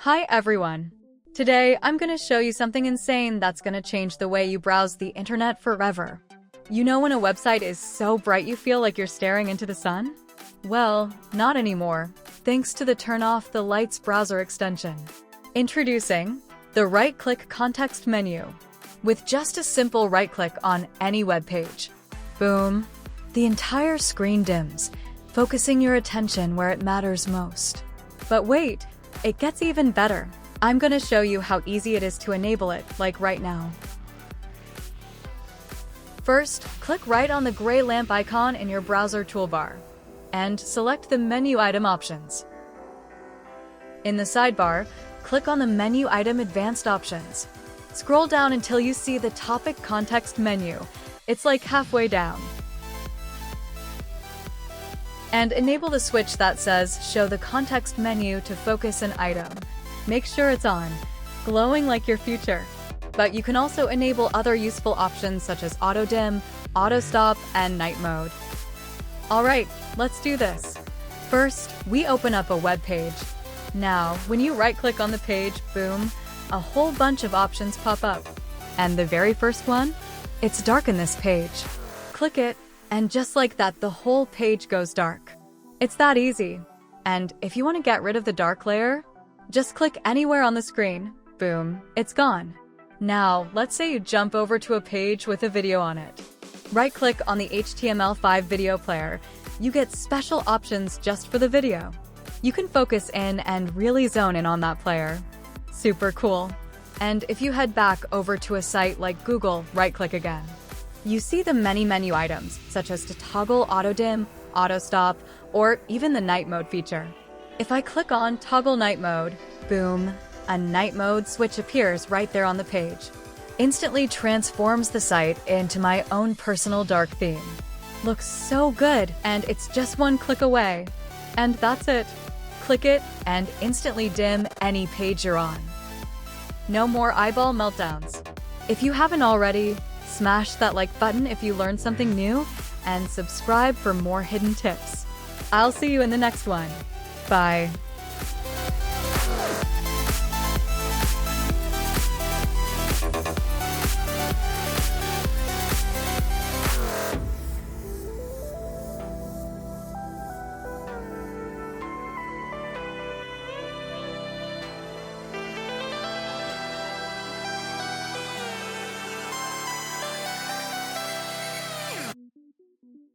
Hi everyone! Today, I'm gonna show you something insane that's gonna change the way you browse the internet forever. You know when a website is so bright you feel like you're staring into the sun? Well, not anymore, thanks to the Turn Off the Lights browser extension. Introducing the right-click context menu. With just a simple right-click on any web page, boom, the entire screen dims, focusing your attention where it matters most. But wait, it gets even better. I'm gonna show you how easy it is to enable it, like right now. First, click right on the gray lamp icon in your browser toolbar, and select the menu item options. In the sidebar, click on the menu item advanced options. Scroll down until you see the topic context menu. It's like halfway down. And enable the switch that says Show the context menu to focus an item. Make sure it's on, glowing like your future. But you can also enable other useful options such as AutoDim, AutoStop, and night mode. Alright, let's do this. First, we open up a web page. Now, when you right-click on the page, boom, a whole bunch of options pop up. And the very first one? It's darken this page. Click it, and just like that, the whole page goes dark. It's that easy. And if you want to get rid of the dark layer, just click anywhere on the screen. Boom, it's gone. Now, let's say you jump over to a page with a video on it. Right-click on the HTML5 video player. You get special options just for the video. You can focus in and really zone in on that player. Super cool. And if you head back over to a site like Google, right-click again. You see the many menu items, such as to toggle AutoDim, AutoStop, or even the night mode feature. If I click on Toggle Night Mode, boom, a night mode switch appears right there on the page. Instantly transforms the site into my own personal dark theme. Looks so good, and it's just one click away. And that's it. Click it, and instantly dim any page you're on. No more eyeball meltdowns. If you haven't already, smash that like button if you learned something new, and subscribe for more hidden tips. I'll see you in the next one. Bye.